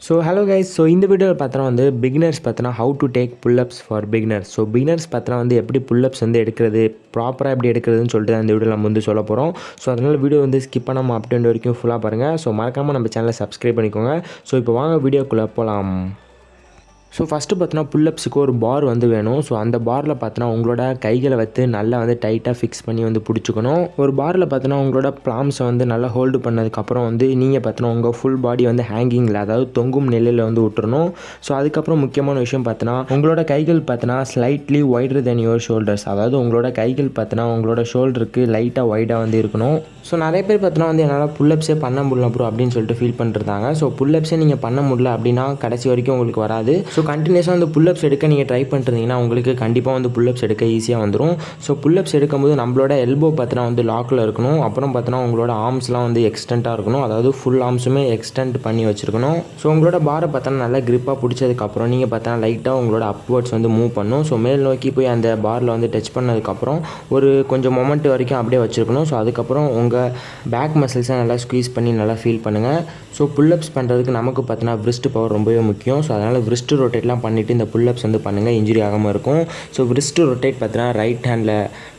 So hello guys. So இந்த வீடியோவில் பார்த்தோன்னா வந்து பிகினர்ஸ் பார்த்தோன்னா how to take pull-ups for beginners. So beginners பார்த்தோன்னா வந்து எப்படி புல்லப்ஸ் வந்து எடுக்கிறது, ப்ராப்பராக எப்படி எடுக்கிறதுன்னு சொல்லிட்டு அந்த வீடியோவில் நம்ம வந்து சொல்ல போகிறோம். ஸோ அதனால் வீடியோ வந்து ஸ்கிப் பண்ணாமல் அப் டு எண்ட் வரைக்கும் ஃபுல்லாக பாருங்கள். ஸோ மறக்காமல் நம்ம சேனலை சப்ஸ்கிரைப் பண்ணிக்கோங்க. ஸோ இப்போ வாங்க வீடியோக்குள்ளே போகலாம். ஸோ ஃபஸ்ட்டு பார்த்தோன்னா புல்லப்ஸுக்கு ஒரு பார் வந்து வேணும். ஸோ அந்த பாரில் பார்த்தோன்னா உங்களோட கைகளை வைத்து நல்லா வந்து டைட்டாக ஃபிக்ஸ் பண்ணி வந்து பிடிச்சிக்கணும். ஒரு பாரில் பார்த்தோன்னா உங்களோட ப்ளாம்ஸை வந்து நல்லா ஹோல்டு பண்ணதுக்கப்புறம் வந்து நீங்கள் பார்த்தோன்னா உங்கள் ஃபுல் பாடி வந்து ஹேங்கிங்கில், அதாவது தொங்கும் நிலையில் வந்து விட்டுறணும். ஸோ அதுக்கப்புறம் முக்கியமான விஷயம் பார்த்தோன்னா உங்களோட கைகள் பார்த்தோன்னா slightly wider then your shoulders, அதாவது உங்களோட கைகள் பார்த்தோன்னா உங்களோட ஷோல்டருக்கு லைட்டாக வைடாக வந்து இருக்கணும். ஸோ நிறைய பேர் பார்த்தோன்னா வந்து என்னால் புல்லப்ஸே பண்ண முடியல ப்ரோ அப்படின்னு சொல்லிட்டு ஃபீல் பண்ணிருந்தாங்க. ஸோ புல்லப்ஸே நீங்கள் பண்ண முடியல அப்படின்னா கடைசி வரைக்கும் உங்களுக்கு வராது. ஸோ கண்டினியூஸாக வந்து புல்லப்ஸ் எடுக்க நீங்கள் ட்ரை பண்ணிருந்தீங்கன்னா உங்களுக்கு கண்டிப்பாக வந்து புல்லப்ஸ் எடுக்க ஈஸியாக வந்துடும். ஸோ புல்லப்ஸ் எடுக்கும்போது நம்மளோட எல்போ பார்த்தோன்னா வந்து லாக்கில் இருக்கணும். அப்புறம் பார்த்தோன்னா உங்களோட ஆர்ம்ஸ்லாம் வந்து எக்ஸ்டெண்ட்டாக இருக்கணும், அதாவது ஃபுல் ஆர்ம்ஸுமே எக்ஸ்டெண்ட் பண்ணி வச்சுருக்கணும். ஸோ உங்களோட பாரை பார்த்தோன்னா நல்லா கிரிப்பாக பிடிச்சதுக்கப்புறம் நீங்கள் பார்த்தோன்னா லைட்டாக உங்களோட அப்வர்ட்ஸ் வந்து மூவ் பண்ணணும். ஸோ மேல் நோக்கி போய் அந்த பாரில் வந்து டச் பண்ணதுக்கப்புறம் ஒரு கொஞ்சம் மொமெண்ட் வரைக்கும் அப்படியே வச்சுருக்கணும். ஸோ அதுக்கப்புறம் உங்கள் பேக் மசில்ஸை நல்லா ஸ்குவீஸ் பண்ணி நல்லா ஃபீல் பண்ணுங்கள். ஸோ புல்லப்ஸ் பண்ணுறதுக்கு நமக்கு பார்த்தோன்னா விரிஸ்ட் பவர் ரொம்பவே முக்கியம். ஸோ அதனால் விரிஸ்ட் ரொட்டேட்லாம் பண்ணிவிட்டு இந்த புல்லப்ஸ் வந்து பண்ணுங்கள், இன்ஜுரி ஆகாமல் இருக்கும். ஸோ விரிஸ்ட் ரொட்டேட் பார்த்தோன்னா right handle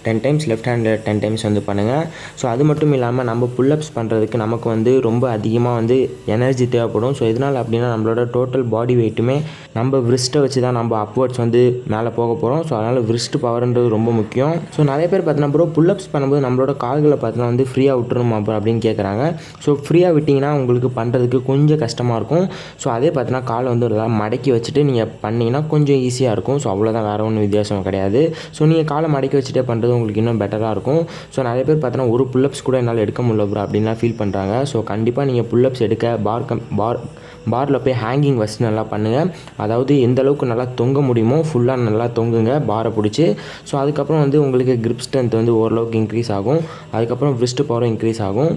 10 times, left handle 10 times வந்து பண்ணுங்கள். ஸோ அது மட்டும் இல்லாமல் நம்ம புல்லப்ஸ் பண்ணுறதுக்கு நமக்கு வந்து ரொம்ப அதிகமாக வந்து எனர்ஜி தேவைப்படும். ஸோ எதனால் அப்படின்னா நம்மளோட டோட்டல் பாடி வெயிட்டுமே நம்ம விரிஸ்ட்டை வச்சு தான் நம்ம அப்வர்ட்ஸ் வந்து மேலே போக போகிறோம். ஸோ அதனால் விரிஸ்ட் பவர்ன்றது ரொம்ப முக்கியம். ஸோ நிறைய பேர் பார்த்தோன்னா ப்ரோ புல்லப்ஸ் பண்ணும்போது நம்மளோட கால்களை பார்த்தோன்னா வந்து ஃப்ரீயாக விட்டுருமா ப்ரோ அப்படின்னு கேட்குறாங்க. ஸோ ஃப்ரீயாக விட்டிங்கன்னா உங்களுக்கு பண்ணுறதுக்கு கொஞ்சம் கஷ்டமாக இருக்கும். ஸோ அதே பார்த்தோன்னா காலை வந்து எல்லாம் மடக்கி வச்சுட்டு நீங்கள் பண்ணிங்கன்னா கொஞ்சம் ஈஸியாக இருக்கும். ஸோ அவ்வளோதான், வேறு ஒன்றும் வித்தியாசம் கிடையாது. ஸோ நீங்கள் காலை மடக்கி வச்சுட்டே பண்ணுறது உங்களுக்கு இன்னும் பெட்டராக இருக்கும். ஸோ நிறைய பேர் பார்த்தோன்னா ஒரு புல்லப்ஸ் கூட என்னால் எடுக்க முடியல ப்ரோ அப்படின்லாம் ஃபீல் பண்ணுறாங்க. ஸோ கண்டிப்பாக நீங்கள் புல்லப்ஸ் எடுக்க பாரில் போய் ஹேங்கிங் வச்சு நல்லா பண்ணுங்கள். அதாவது எந்த அளவுக்கு நல்லா தொங்க முடியுமோ ஃபுல்லாக நல்லா தொங்குங்க பாரை பிடிச்சி. ஸோ அதுக்கப்புறம் வந்து உங்களுக்கு கிரிப் ஸ்ட்ரென்த் வந்து ஓரளவுக்கு இன்க்ரீஸ் ஆகும். அதுக்கப்புறம் விரிஸ்ட் பவரும் இன்க்ரீஸ் ஆகும்.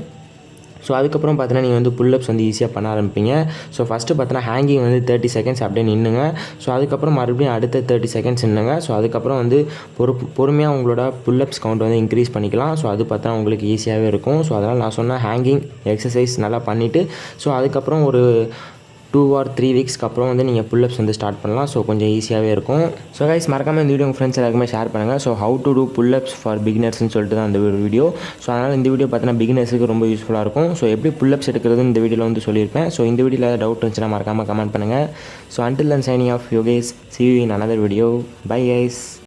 ஸோ அதுக்கப்புறம் பார்த்தீங்கன்னா நீங்கள் வந்து புல்லப்ஸ் வந்து ஈஸியாக பண்ண ஆரம்பிப்பீங்க. ஸோ ஃபஸ்ட்டு பார்த்தீங்கன்னா ஹேங்கிங் வந்து 30 செகண்ட்ஸ் அப்படியே நின்றுங்க. ஸோ அதுக்கப்புறம் மறுபடியும் அடுத்த 30 செகண்ட்ஸ் நின்றுங்க. ஸோ அதுக்கப்புறம் வந்து பொறுமையாக உங்களோட புல்லப்ஸ் கவுண்ட் வந்து இன்க்ரீஸ் பண்ணிக்கலாம். ஸோ அது பார்த்தா உங்களுக்கு ஈஸியாகவே இருக்கும். ஸோ அதனால் நான் சொன்ன ஹேங்கிங் எக்ஸசைஸ் நல்லா பண்ணிவிட்டு ஸோ அதுக்கப்புறம் ஒரு 2 or 3 வீக்ஸ்க்கு அப்புறம் வந்து நீங்கள் புல்லப்ஸ் வந்து ஸ்டார்ட் பண்ணலாம். ஸோ கொஞ்சம் ஈஸியாகவே இருக்கும். ஸோ கைஸ் மறக்காமல் இந்த வீடியோ உங்கள் ஃப்ரெண்ட்ஸ் எல்லாருக்குமே ஷேர் பண்ணுங்கள். So how to do pullups for பிகினர்ஸ்னு சொல்லிட்டு தான் அந்த வீடியோ. ஸோ அதனால் இந்த வீடியோ பார்த்தீங்கன்னா பிகினர்ஸுக்கு ரொம்ப யூஸ்ஃபுல்லாக இருக்கும். ஸோ எப்படி புல்லப்ஸ் எடுக்கிறதுன்னு இந்த வீடியோவில் வந்து சொல்லியிருப்பேன். ஸோ இந்த வீடியோவில் ஏதாவது டவுட் இருந்துச்சுன்னா மறக்காமல் கமெண்ட் பண்ணுங்கள். So until then signing off, you guys, see you in another video. Bye guys.